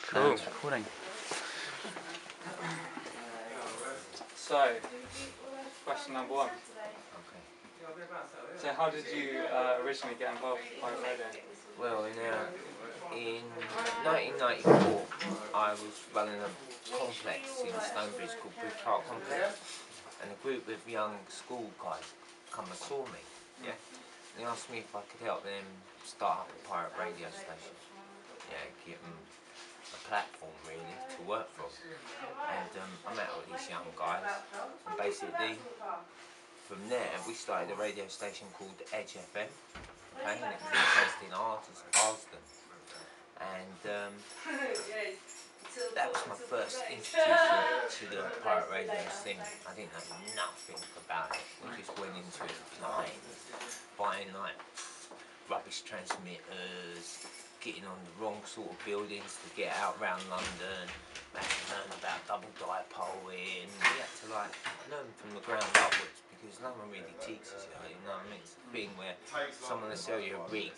Cool. It's recording. So, question number one. Okay. So how did you originally get involved with pirate radio? Well, in 1994, I was running a complex in Stonebridge called Bridge Park Complex, and a group of young school guys come and saw me. Yeah. And they asked me if I could help them start up a pirate radio station. Yeah, give them a platform really to work from. And I met all these young guys, and basically from there we started a radio station called Edge FM. Okay, and it was based in Arsden. And that was my first introduction to the pirate radio scene. I didn't know nothing about it. We just went into it blind, buying like rubbish transmitters, getting on the wrong sort of buildings to get out around London. We had to learn about double dipoling. We had to like learn from the ground upwards because no one really teaches you, you know what I mean? It's a thing where someone will sell you a rig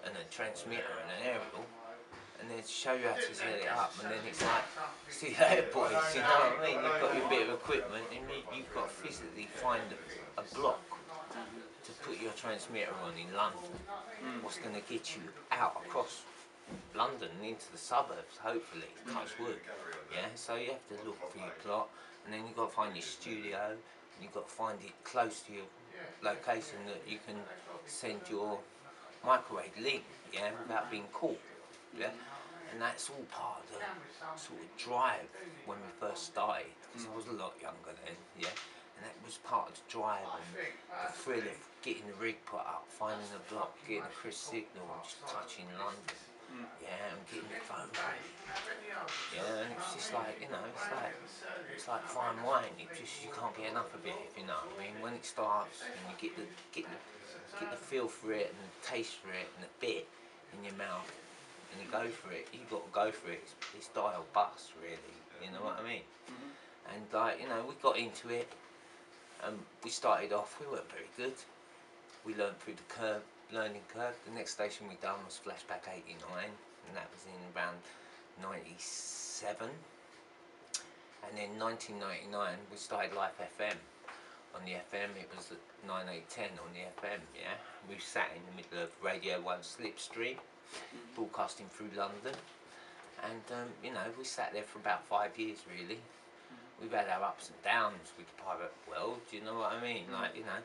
and a transmitter and an aerial, and then show you how to set it up, and then it's like, see there boys, you know what I mean? You've got your bit of equipment and you've got to physically find a block to put your transmitter on in London. What's going to get you out across London and into the suburbs, hopefully, touch wood. Yeah, so you have to look for your plot, and then you've got to find your studio, and you've got to find it close to your location that you can send your microwave link, yeah, without being caught. Yeah, and that's all part of the sort of drive when we first started, because I was a lot younger then, yeah, and that was part of the drive and the thrill of getting the rig put up, finding a block, getting a crisp signal, just touching London, yeah, and getting the phone ready, yeah, and it's just like, you know, it's like fine wine, it just, you can't get enough of it, if you know what I mean. When it starts and you get the feel for it and the taste for it and the bit in your mouth, and you go for it, you've got to go for it. It's dial bust, really, you know what I mean? And like, you know, we got into it, and we started off, we weren't very good. We learned through the learning curve. The next station we done was Flashback 89, and that was in around 97. And then 1999, we started Life FM. On the FM, it was at 9810 on the FM, yeah? We sat in the middle of Radio 1 Slipstream, broadcasting through London, and you know, we sat there for about 5 years really. We've had our ups and downs with the pirate world, you know what I mean? Like, you know,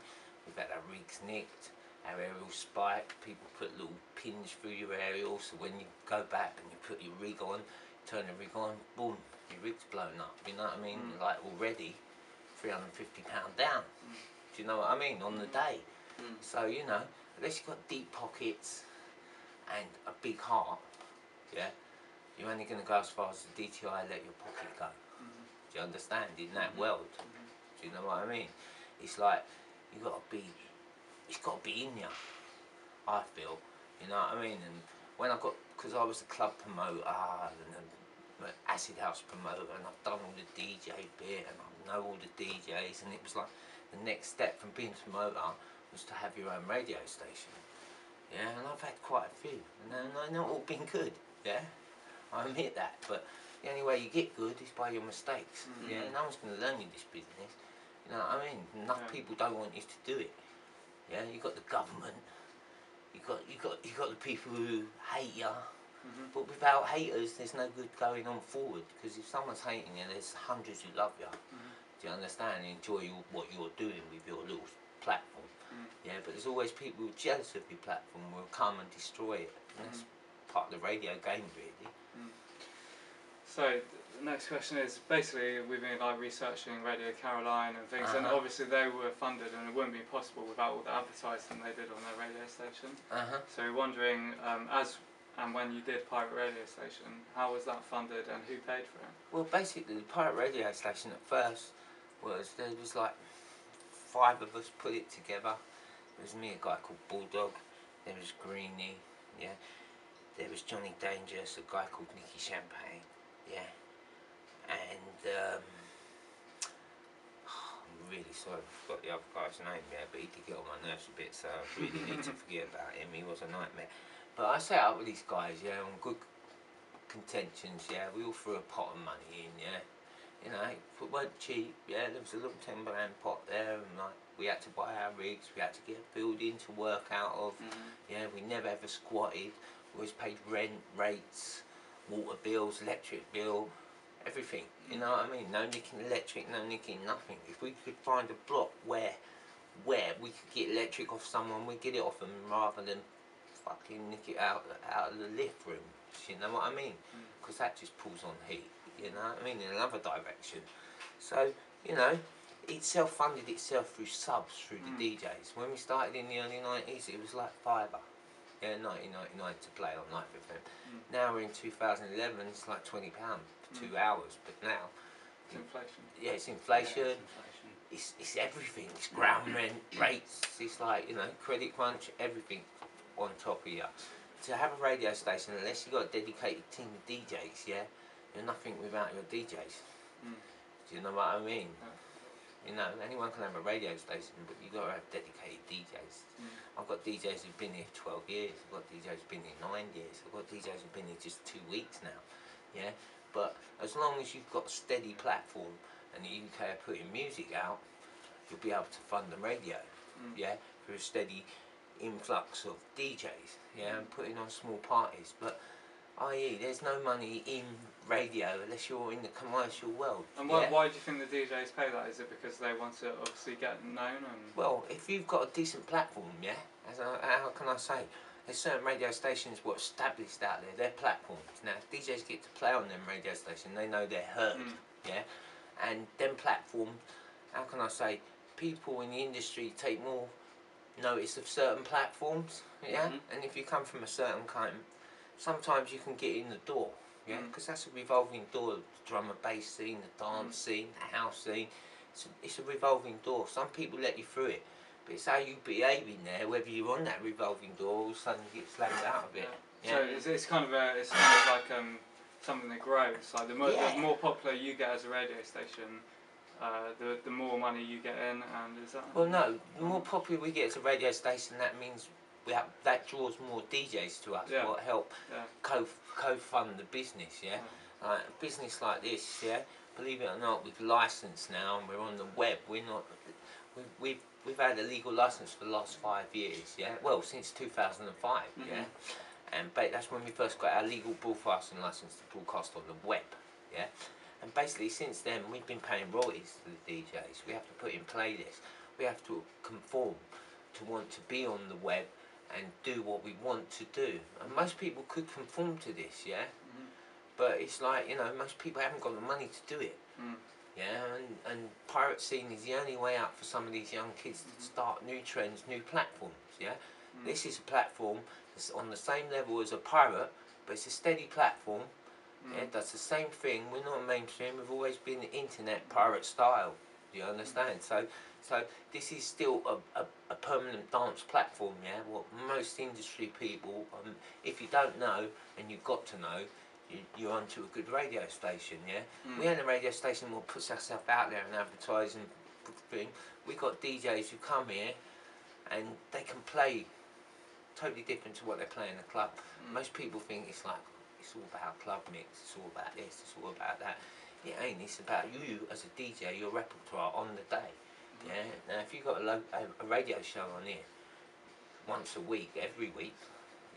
we've had our rigs nicked, our aerial spiked, people put little pins through your aerial, so when you go back and you put your rig on, turn the rig on, boom, your rig's blown up, you know what I mean? Like already £350 down, do you know what I mean, on the day. So, you know, unless you've got deep pockets and a big heart, yeah, you're only going to go as far as the DTI let your pocket go. Do you understand? In that world, do you know what I mean? It's like you got to be, it's got to be in you, I feel, you know what I mean? And when I got, because I was a club promoter and an acid house promoter, and I've done all the DJ bit and I know all the DJs, and it was like the next step from being a promoter was to have your own radio station. Yeah, and I've had quite a few, and they've not all been good, yeah? I admit that, but the only way you get good is by your mistakes, yeah? No one's going to learn you this business, you know what I mean? Enough people don't want you to do it, yeah? You've got the government, you've got the people who hate you, but without haters, there's no good going on forward, because if someone's hating you, there's hundreds who love you, do you understand? And enjoy what you're doing with your little platform. Yeah, but there's always people who are jealous of your platform who will come and destroy it. And that's part of the radio game, really. So the next question is, basically we've been like researching Radio Caroline and things, and obviously they were funded, and it wouldn't be possible without all the advertising they did on their radio station. So we're wondering, as and when you did Pirate Radio Station, how was that funded and who paid for it? Well, basically the Pirate Radio Station at first was, there was like 5 of us put it together. There was me, a guy called Bulldog, there was Greenie, yeah, there was Johnny Dangerous, a guy called Nicky Champagne, yeah, and I'm really sorry I forgot the other guy's name there, but he did get on my nerves a bit, so I really need to forget about him. He was a nightmare. But I set up with these guys, yeah, on good contentions, yeah. We all threw a pot of money in, yeah. You know, it weren't cheap, yeah. There was a little £10 pot there, and like we had to buy our rigs, we had to get a building to work out of. Yeah, we never ever squatted. We always paid rent, rates, water bills, electric bill, everything. You know what I mean? No nicking electric, no nicking nothing. If we could find a block where we could get electric off someone, we'd get it off them rather than fucking nick it out of the lift room. You know what I mean? Because that just pulls on heat. You know what I mean? In another direction. So, you know, it self-funded itself through subs, through the DJs. When we started in the early 90s, it was like £5. Yeah, 1999 to play on Night FM. Now we're in 2011, it's like £20 for 2 hours. But now, it's inflation. Yeah, it's inflation. It's everything. It's ground rent, rates. It's like, you know, credit crunch, everything on top of you. To have a radio station, unless you've got a dedicated team of DJs, yeah, you're nothing without your DJs. Do you know what I mean? You know, anyone can have a radio station, but you've got to have dedicated DJs. I've got DJs who've been here 12 years, I've got DJs who've been here 9 years, I've got DJs who've been here just 2 weeks now, yeah? But as long as you've got a steady platform and the UK are putting music out, you'll be able to fund the radio, yeah? Through a steady influx of DJs, yeah, and putting on small parties. But i.e. there's no money in radio unless you're in the commercial world. And why do you think the DJs pay that? Is it because they want to obviously get known? And well, if you've got a decent platform, yeah, how can I say? There's certain radio stations what established out there, they're platforms. Now, if DJs get to play on them radio stations, they know they're heard, yeah? And them platforms, how can I say, people in the industry take more notice of certain platforms, yeah? And if you come from a certain kind, sometimes you can get in the door, yeah? Because that's a revolving door, the drum and bass scene, the dance scene, the house scene. It's a revolving door. Some people let you through it, but it's how you behave in there, whether you're on that revolving door, all of a sudden you get slammed out of it. Yeah. So it's kind of like something that grows. Like the more popular you get as a radio station, the more money you get in, and is that? Well, no. The more popular we get as a radio station, that means that draws more DJs to us. What help co-fund the business. Yeah, like a business like this. Yeah, believe it or not, we've licensed now, and we're on the web. We're not. We've had a legal license for the last 5 years. Yeah, well, since 2005. Yeah, and that's when we first got our legal broadcasting license to broadcast on the web. Yeah. And basically since then we've been paying royalties to the DJs. We have to put in playlists. We have to conform to want to be on the web and do what we want to do. And most people could conform to this, yeah? But it's like, you know, most people haven't got the money to do it. Yeah, and pirate scene is the only way out for some of these young kids to start new trends, new platforms, yeah? This is a platform that's on the same level as a pirate, but it's a steady platform. Yeah, that's the same thing. We're not mainstream. We've always been internet pirate style. Do you understand? So this is still a permanent dance platform. Yeah, what most industry people, if you don't know and you've got to know, you're onto a good radio station. Yeah, we ain't a radio station that puts ourselves out there and advertising thing. We got DJs who come here and they can play totally different to what they play in the club. Most people think it's like, it's all about club mix, it's all about this, it's all about that. It ain't, it's about you as a DJ, your repertoire on the day. Yeah. Now if you've got a radio show on here once a week, every week,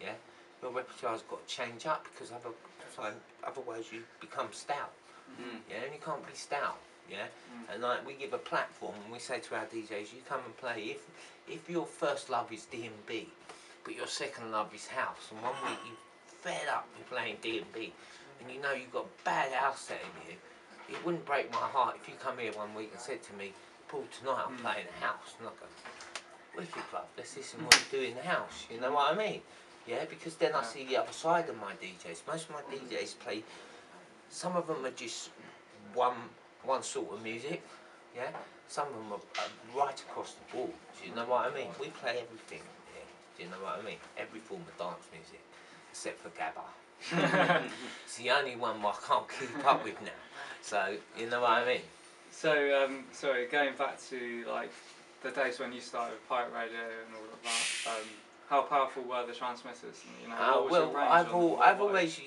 yeah, your repertoire's got to change up because otherwise you become stout. Yeah, and you can't be stout. Yeah. And like we give a platform and we say to our DJs, you come and play. If your first love is D&B, but your second love is house, and 1 week you fed up with playing D&B and you know you've got a bad house set in you, it wouldn't break my heart if you come here 1 week and said to me, Paul, tonight I'm playing a house. And I go, wicked club, let's listen what you do in the house, you know what I mean? Yeah, because then I see the other side of my DJs. Most of my DJs play, some of them are just one sort of music, yeah? Some of them are right across the board, do you know what I mean? We play everything, yeah, do you know what I mean? Every form of dance music. Except for Gabba. It's the only one I can't keep up with now. So, you know what I mean? So, sorry, going back to like the days when you started with pirate radio and all of that, how powerful were the transmitters? And, you know, Oh, what was your well, range I've on them? always